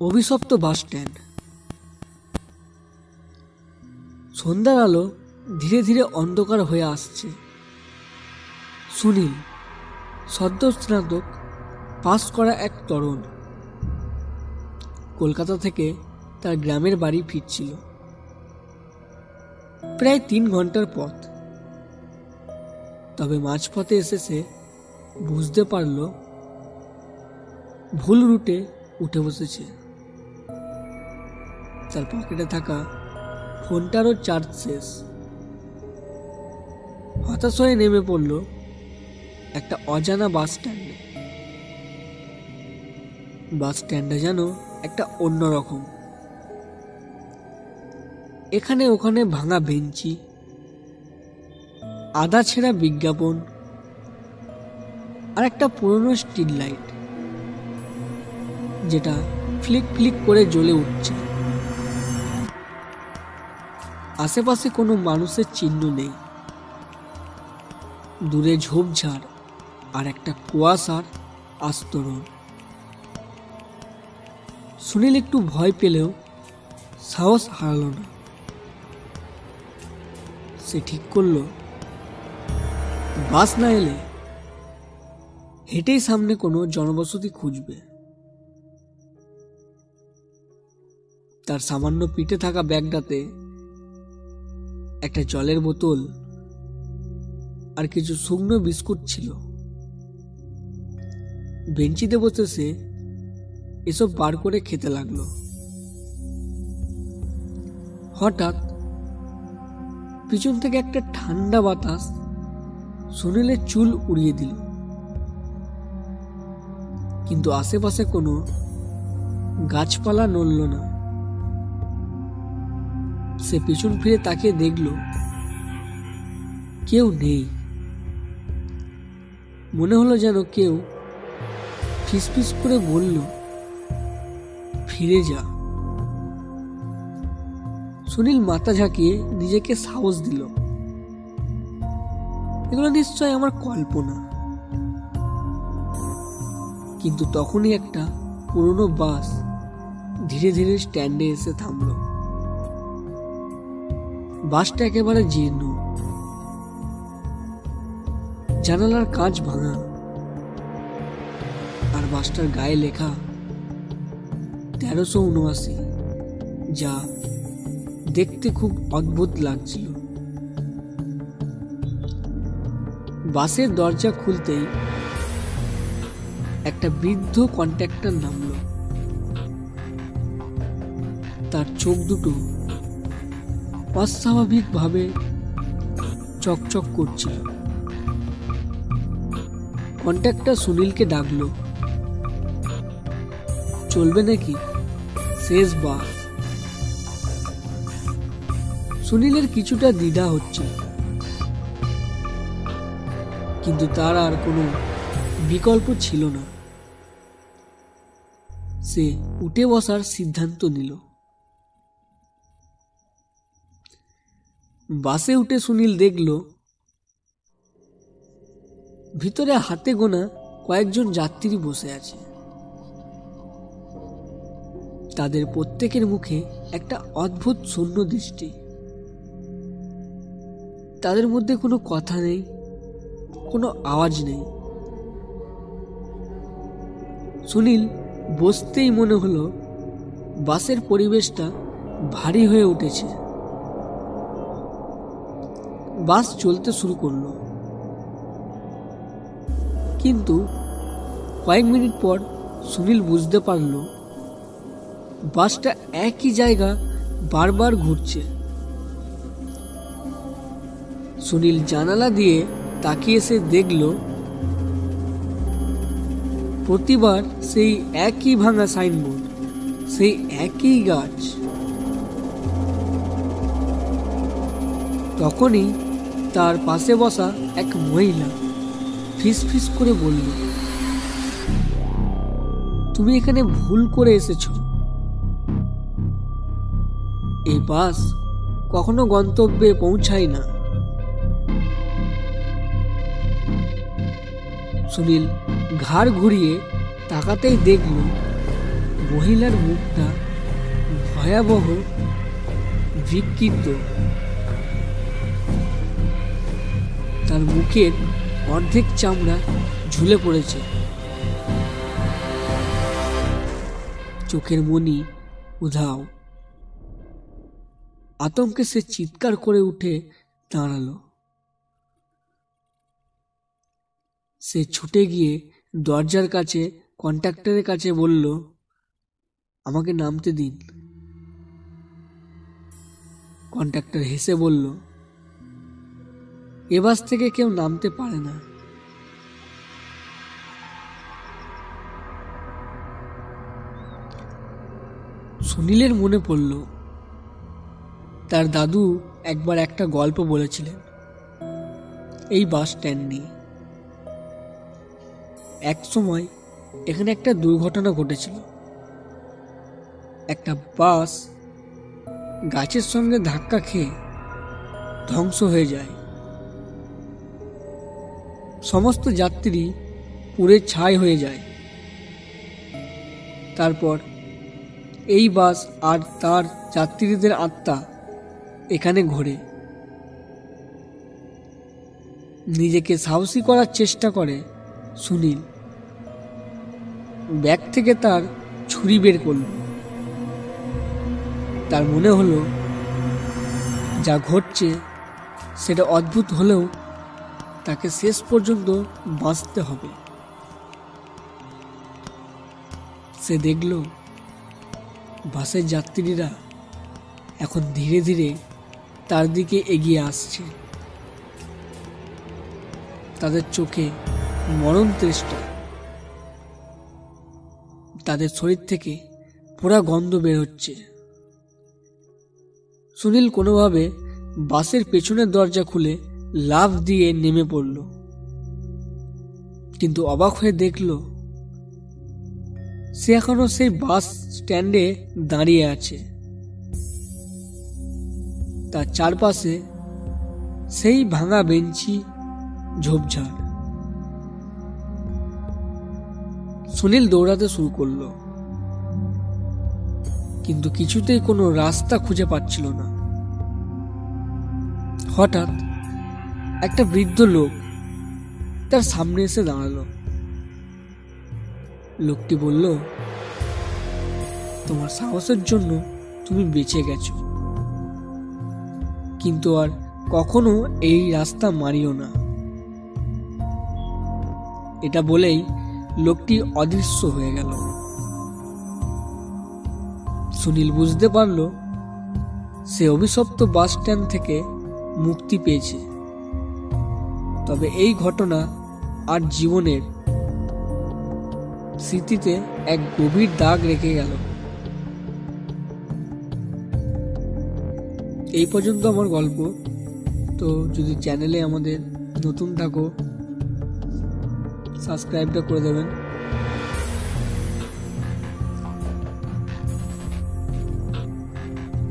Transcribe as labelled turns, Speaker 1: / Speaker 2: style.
Speaker 1: অভিশপ্ত bus stand. সন্ধ্যার আলো ধীরে ধীরে অন্ধকার হয়ে আসছে। সুনীল সদ্য স্নাতক পাস করা এক তরুণ, কলকাতা থেকে তার গ্রামের বাড়ি ফিরছিল। প্রায় 3 ঘন্টার পথ। তবে মাঝপথে এসে সে বুঝতে পারল ভুল রুটে উঠে বসেছে। তার পকেটে থাকা ফোনটারও চার্জ শেষ। হতাশ হয়ে নেমে পড়ল একটা অজানা বাস স্ট্যান্ডে। বাস স্ট্যান্ডটা যেন একটা অন্যরকম। এখানে ওখানে ভাঙা বেঞ্চি, আধা ছেঁড়া বিজ্ঞাপন আর একটা পুরনো স্ট্রিট লাইট যেটা ফ্লিক ফ্লিক করে জ্বলে উঠছে। আশেপাশে কোনো মানুষের চিহ্ন নেই। দূরে ঝোপঝাড় আর একটা কুয়াশার আস্তরণ। সুনীল একটু ভয় পেলেও সাহস হারাল না। সে ঠিক করলো বাস না এলে হেঁটেই সামনে কোনো জনবসতি খুঁজবে। তার সামান্য পিঠে থাকা ব্যাগটাতে একটা জলের বোতল আর কিছু শুকনো বিস্কুট ছিল। বেঞ্চিতে বসে সে এসব বার করে খেতে লাগলো। হঠাৎ পিছন থেকে একটা ঠান্ডা বাতাস সুনীলের চুল উড়িয়ে দিল। কিন্তু আশেপাশে কোনো গাছপালা নড়ল না। সে পিছন ফিরে তাকিয়ে দেখল কেউ নেই। মনে হলো যেন কেউ ফিসফিস করে বলল, ফিরে যা। সুনীল মাথা ঝাঁকিয়ে নিজেকে সাহস দিল, এগুলো নিশ্চয় আমার কল্পনা। কিন্তু তখনই একটা পুরনো বাস ধীরে ধীরে স্ট্যান্ডে এসে থামল। বাসটা একেবারে জীর্ণ, জানালার কাঁচ ভাঙা, আর বাসটার গায়ে লেখা 1379, যা দেখতে খুব অদ্ভুত লাগছিল। বাসের দরজা খুলতেই একটা বৃদ্ধ কন্ট্রাক্টর নামল। তার চোখ দুটো অস্বাভাবিকভাবে চকচক করছিল। কন্ট্রাক্টর সুনীলকে ডাকলো, চলবে নাকি? শেষ বাস। সুনীলের কিছুটা দ্বিধা হচ্ছে, কিন্তু তার আর কোনো বিকল্প ছিল না। সে উঠে বসার সিদ্ধান্ত নিল। বাসে উঠে সুনীল দেখল ভিতরে হাতে গোনা কয়েকজন যাত্রী বসে আছে। তাদের প্রত্যেকের মুখে একটা অদ্ভুত শূন্য দৃষ্টি। তাদের মধ্যে কোনো কথা নেই, কোনো আওয়াজ নেই। সুনীল বসতেই মনে হলো বাসের পরিবেশটা ভারী হয়ে উঠেছে। বাস চলতে শুরু করলো, কিন্তু কয়েক মিনিট পর সুনীল বুঝতে পারল বাসটা একই জায়গা বারবার ঘুরছে। সুনীল জানালা দিয়ে তাকিয়ে সে দেখল প্রতিবার সেই একই ভাঙা সাইনবোর্ড, সেই একই গাছ। তখনই তার পাশে বসা এক মহিলা ফিসফিস করে বলল, তুমি এখানে ভুল করে এসেছো। এই বাস কখনো গন্তব্যে পৌঁছায় না। সুনীল ঘাড় ঘুরিয়ে তাকাতেই দেখল মহিলার মুখটা ভয়াবহ বিকৃত। তার মুখের অর্ধেক চামড়া ঝুলে পড়েছে, চোখের মনি উধাও। আতঙ্কে সে চিৎকার করে উঠে দাঁড়ালো। সে ছুটে গিয়ে দরজার কাছে কন্ট্রাক্টরের কাছে বলল, আমাকে নামতে দিন। কন্ট্রাক্টর হেসে বলল, এ বাস থেকে কেউ নামতে পারে না। সুনীলের মনে পড়ল তার দাদু একবার একটা গল্প বলেছিলেন এই বাস স্ট্যান্ড নিয়ে। এক সময় এখানে একটা দুর্ঘটনা ঘটেছিল। একটা বাস গাছের সঙ্গে ধাক্কা খেয়ে ধ্বংস হয়ে যায়। সমস্ত যাত্রী পুড়ে ছাই হয়ে যায়। তারপর এই বাস আর তার যাত্রীদের আত্মা এখানে ঘোরে। নিজেকে সাহসী করার চেষ্টা করে সুনীল। ব্যাগ থেকে তার ছুরি বের করল। তার মনে হলো যা ঘটছে সেটা অদ্ভুত হলেও তাকে শেষ পর্যন্ত বাঁচতে হবে। সে দেখল বাসের যাত্রীরা এখন ধীরে ধীরে তার দিকে এগিয়ে আসছে। তাদের চোখে মরণ তৃষ্ণা, তাদের শরীর থেকে পোড়া গন্ধ বের হচ্ছে। সুনীল কোনোভাবে বাসের পেছনের দরজা খুলে লাফ দিয়ে নেমে পড়ল, কিন্তু অবাক হয়ে দেখল সে এখনো সেই বাস স্ট্যান্ডে দাঁড়িয়ে আছে। তার চারপাশে সেই ভাঙা বেঞ্চি, ঝোপঝাড়। সুনীল দৌড়াতে শুরু করলো, কিন্তু কিছুতেই কোনো রাস্তা খুঁজে পাচ্ছিল না। হঠাৎ একটা বৃদ্ধ লোক তার সামনে এসে দাঁড়ালো। লোকটি বলল, তোমার সাহসের জন্য তুমি বেঁচে গেছো, কিন্তু আর কখনো এই রাস্তা মারিও না। এটা বলেই লোকটি অদৃশ্য হয়ে গেল। সুনীল বুঝতে পারল সে অভিশপ্ত বাস স্ট্যান্ড থেকে মুক্তি পেয়েছে। তবে এই ঘটনা আর জীবনের স্মৃতিতে এক গভীর দাগ রেখে গেল। এই পর্যন্ত আমার গল্প। তো যদি চ্যানেলে আমাদের নতুন থাকো, সাবস্ক্রাইবটা করে দেবেন।